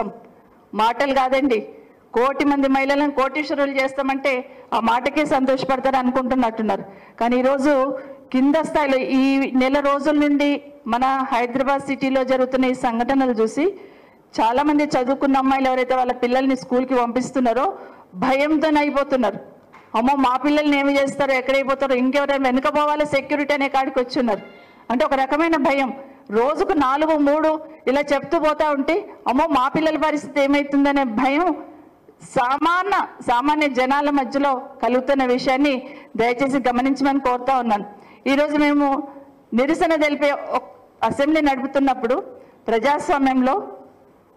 కోసం. మాటలు కాదండి, 1 కోటి మంది మహిళలను కోటీశ్వరులు చేస్తామంటే ఆ మాటకే సంతోషపడతారు అనుకుంటున్నట్టున్నారు. కానీ ఈరోజు కింద స్థాయిలో ఈ నెల రోజుల నుండి మన హైదరాబాద్ సిటీలో జరుగుతున్న ఈ సంఘటనలు చూసి చాలామంది చదువుకున్న అమ్మాయిలు ఎవరైతే వాళ్ళ పిల్లల్ని స్కూల్కి పంపిస్తున్నారో భయంతో అయిపోతున్నారు. అమ్మో మా పిల్లల్ని ఏమి చేస్తారో, ఎక్కడైపోతారో, ఇంకెవరైనా వెనుక పోవాలి సెక్యూరిటీ అనే కాడికి వచ్చున్నారు. అంటే ఒక రకమైన భయం. రోజుకు 4, 3 ఇలా చెప్తూ పోతా ఉంటే అమ్మో మా పిల్లల పరిస్థితి ఏమవుతుందనే భయం సామాన్య జనాల మధ్యలో కలుగుతున్న విషయాన్ని దయచేసి గమనించమని కోరుతా ఉన్నాను. ఈరోజు మేము నిరసన తెలిపే అసెంబ్లీ నడుపుతున్నప్పుడు ప్రజాస్వామ్యంలో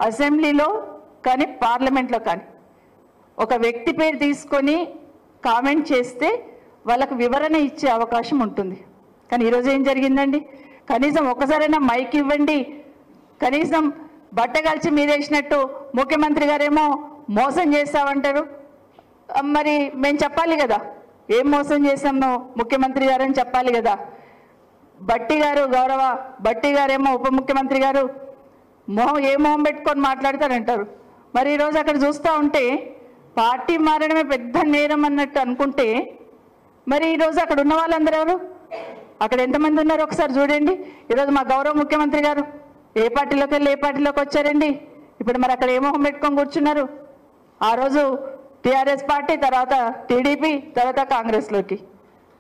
అసెంబ్లీలో కానీ పార్లమెంట్లో కానీ ఒక వ్యక్తి పేరు తీసుకొని కామెంట్ చేస్తే వాళ్ళకు వివరణ ఇచ్చే అవకాశం ఉంటుంది. కానీ ఈరోజు ఏం జరిగిందండి? కనీసం ఒక్కసారైనా మైక్ ఇవ్వండి, కనీసం బట్టగాల్చి మీదేసినట్టు ముఖ్యమంత్రి గారేమో మోసం చేస్తామంటారు. మరి మేము చెప్పాలి కదా ఏం మోసం చేసాము ముఖ్యమంత్రి గారు అని చెప్పాలి కదా. బట్టి గారు, గౌరవ బట్టి గారేమో ఉప ముఖ్యమంత్రి గారు ఏ మొహం పెట్టుకొని మాట్లాడతారంటారు. మరి ఈరోజు అక్కడ చూస్తూ ఉంటే పార్టీ మారడమే పెద్ద నేరం అన్నట్టు అనుకుంటే మరి ఈరోజు అక్కడ ఉన్న వాళ్ళందరూ ఎవరు, అక్కడ ఎంతమంది ఉన్నారు ఒకసారి చూడండి. ఈరోజు మా గౌరవ ముఖ్యమంత్రి గారు ఏ పార్టీలోకి వెళ్ళి ఏ పార్టీలోకి వచ్చారండి? ఇప్పుడు మరి అక్కడ ఏ మొహం పెట్టుకొని కూర్చున్నారు? ఆ రోజు టీఆర్ఎస్ పార్టీ, తర్వాత టీడీపీ, తర్వాత కాంగ్రెస్లోకి.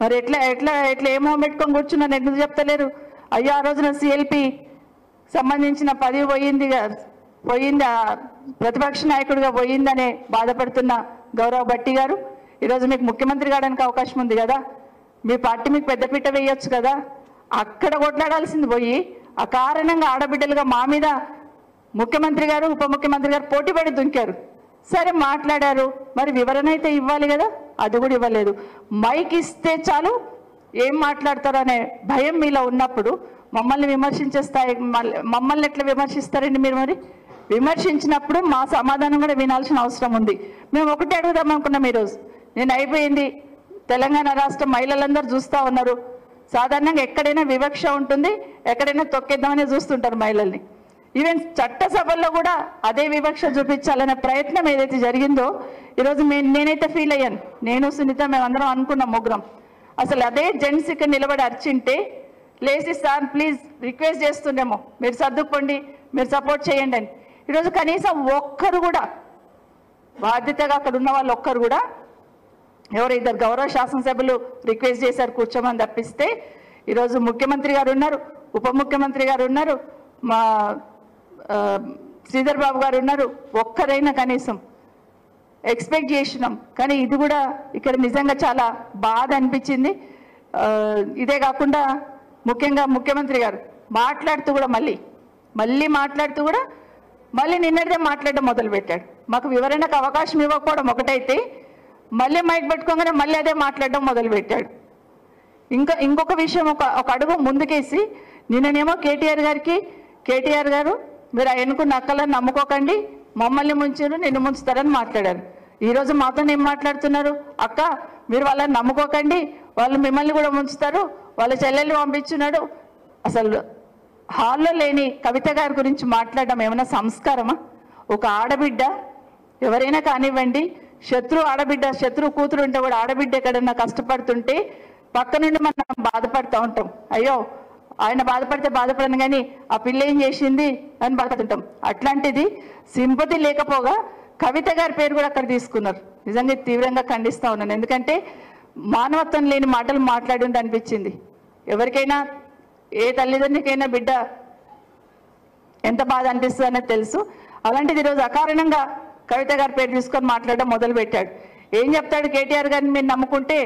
మరి ఎట్లా ఎట్లా ఎట్లా ఏ మొహం పెట్టుకొని కూర్చున్నారు? ఎందుకు చెప్తలేరు? అయ్యో ఆ రోజున సిఎల్పి సంబంధించిన పదవి పోయింది, ప్రతిపక్ష నాయకుడిగా పోయిందనే బాధపడుతున్న గౌరవ బట్టి గారు ఈరోజు మీకు ముఖ్యమంత్రి కావడానికి అవకాశం ఉంది కదా, మీ పార్టీ మీకు పెద్దపీట వేయొచ్చు కదా. అక్కడ కొట్లాడాల్సింది పోయి అకారణంగా ఆడబిడ్డలుగా మా మీద ముఖ్యమంత్రి గారు ఉప ముఖ్యమంత్రి గారు పోటీపడి దుంకారు. సరే మాట్లాడారు, మరి వివరణ అయితే ఇవ్వాలి కదా, అది కూడా ఇవ్వలేదు. మైక్ ఇస్తే చాలు ఏం మాట్లాడతారు అనే భయం మీలో ఉన్నప్పుడు మమ్మల్ని విమర్శించే స్థాయి మమ్మల్ని ఎట్లా విమర్శిస్తారండి మీరు? మరి విమర్శించినప్పుడు మా సమాధానం కూడా వినాల్సిన అవసరం ఉంది. మేము ఒకటే అడుగుదాం అనుకున్నాం ఈరోజు. నేను అయిపోయింది, తెలంగాణ రాష్ట్ర మహిళలందరూ చూస్తూ ఉన్నారు. సాధారణంగా ఎక్కడైనా వివక్ష ఉంటుంది, ఎక్కడైనా తొక్కేద్దామని చూస్తుంటారు మహిళల్ని. ఈవెన్ చట్టసభల్లో కూడా అదే వివక్ష చూపించాలనే ప్రయత్నం ఏదైతే జరిగిందో ఈరోజు నేనైతే ఫీల్ అయ్యాను. నేను సునీత మేమందరం అనుకున్నాం ముగ్గురం. అసలు అదే జెంట్స్ ఇక్కడ నిలబడి అర్చింటే లేచి సార్ ప్లీజ్ రిక్వెస్ట్ చేస్తుండేమో, మీరు సర్దుకోండి, మీరు సపోర్ట్ చేయండి అని. ఈరోజు కనీసం ఒక్కరు కూడా బాధ్యతగా అక్కడ ఉన్న వాళ్ళు ఒక్కరు కూడా, ఎవరు ఇద్దరు గౌరవ శాసనసభ్యులు రిక్వెస్ట్ చేశారు కూర్చోమని తప్పిస్తే ఈరోజు ముఖ్యమంత్రి గారు ఉన్నారు, ఉప ముఖ్యమంత్రి గారు ఉన్నారు, మా శ్రీధర్ బాబు గారు ఉన్నారు. ఒక్కరైనా కనీసం ఎక్స్పెక్ట్ చేసినాం. కానీ ఇది కూడా ఇక్కడ నిజంగా చాలా బాధ అనిపించింది. ఇదే కాకుండా ముఖ్యంగా ముఖ్యమంత్రి గారు మాట్లాడుతూ కూడా మళ్ళీ మాట్లాడుతూ కూడా నిన్నటిదే మాట్లాడడం మొదలుపెట్టాడు. మాకు వివరణకు అవకాశం ఇవ్వకపోవడం ఒకటైతే మళ్ళీ మైక్ పెట్టుకోగానే మళ్ళీ అదే మాట్లాడడం మొదలుపెట్టాడు. ఇంకొక విషయం ఒక అడుగు ముందుకేసి నిన్ననేమో కేటీఆర్ గారు మీరు ఎన్నుకున్న అక్కలను నమ్ముకోకండి, మమ్మల్ని ముంచారు, నిన్ను ముంచుతారని మాట్లాడారు. ఈరోజు మాతో ఏం మాట్లాడుతున్నారు? అక్క మీరు వాళ్ళని నమ్ముకోకండి, వాళ్ళు మిమ్మల్ని కూడా ముంచుతారు, వాళ్ళ చెల్లెల్ని పంపించున్నాడు. అసలు హాల్లో లేని కవిత గారి గురించి మాట్లాడడం ఏమైనా సంస్కారమా? ఒక ఆడబిడ్డ ఎవరైనా కానివ్వండి, శత్రు కూతురు ఉంటే కూడా ఆడబిడ్డ ఎక్కడన్నా కష్టపడుతుంటే పక్క నుండి మనం బాధపడుతూ ఉంటాం. అయ్యో ఆయన బాధపడితే బాధపడను కానీ ఆ పిల్ల ఏం చేసింది అని బాధపడుతుంటాం. అట్లాంటిది సింపతి లేకపోగా కవిత గారి పేరు కూడా అక్కడ తీసుకున్నారు. నిజంగా తీవ్రంగా ఖండిస్తూ ఉన్నాను. ఎందుకంటే మానవత్వం లేని మాటలు మాట్లాడి అనిపించింది. ఎవరికైనా ఏ తల్లిదండ్రులకైనా బిడ్డ ఎంత బాధ అనిపిస్తుంది అనేది తెలుసు. అలాంటిది ఈరోజు అకారణంగా కవిత గారి పేరు తీసుకొని మాట్లాడడం మొదలుపెట్టాడు. ఏం చెప్తాడు? కేటీఆర్ గారిని మీరు నమ్ముకుంటే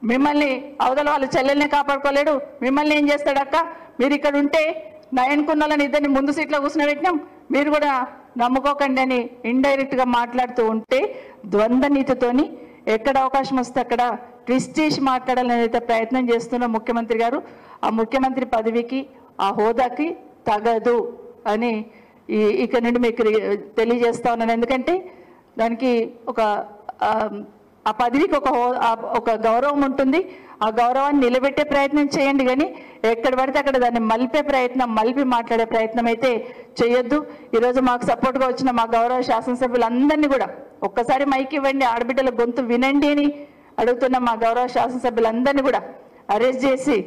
మిమ్మల్ని అవతల వాళ్ళ చెల్లెల్ని కాపాడుకోలేడు, మిమ్మల్ని ఏం చేస్తాడు అక్క, మీరు ఇక్కడ ఉంటే నయన్కున్న వాళ్ళని ఇద్దరిని ముందు సీట్లో కూర్చుని మీరు కూడా నమ్ముకోకండి అని ఇండైరెక్ట్గా మాట్లాడుతూ ఉంటే ద్వంద్వ నీతితోని ఎక్కడ అవకాశం వస్తే అక్కడ ట్విస్ట్ చేసి మాట్లాడాలని ఏదైతే ప్రయత్నం చేస్తున్న ముఖ్యమంత్రి గారు, ఆ ముఖ్యమంత్రి పదవికి ఆ హోదాకి తగదు అని ఇక్కడ నుండి మీకు తెలియజేస్తా ఉన్నాను. ఎందుకంటే దానికి ఆ పదవికి ఒక గౌరవం ఉంటుంది. ఆ గౌరవాన్ని నిలబెట్టే ప్రయత్నం చేయండి, కానీ ఎక్కడ పడితే అక్కడ దాన్ని మలిపి మాట్లాడే ప్రయత్నం అయితే చేయొద్దు. ఈరోజు మాకు సపోర్ట్గా వచ్చిన మా గౌరవ శాసనసభ్యులందరినీ కూడా ఒక్కసారి మైక్ ఇవ్వండి, ఆడబిడ్డల గొంతు వినండి అని అడుగుతున్న మా గౌరవ శాసనసభ్యులందరినీ కూడా అరెస్ట్ చేసి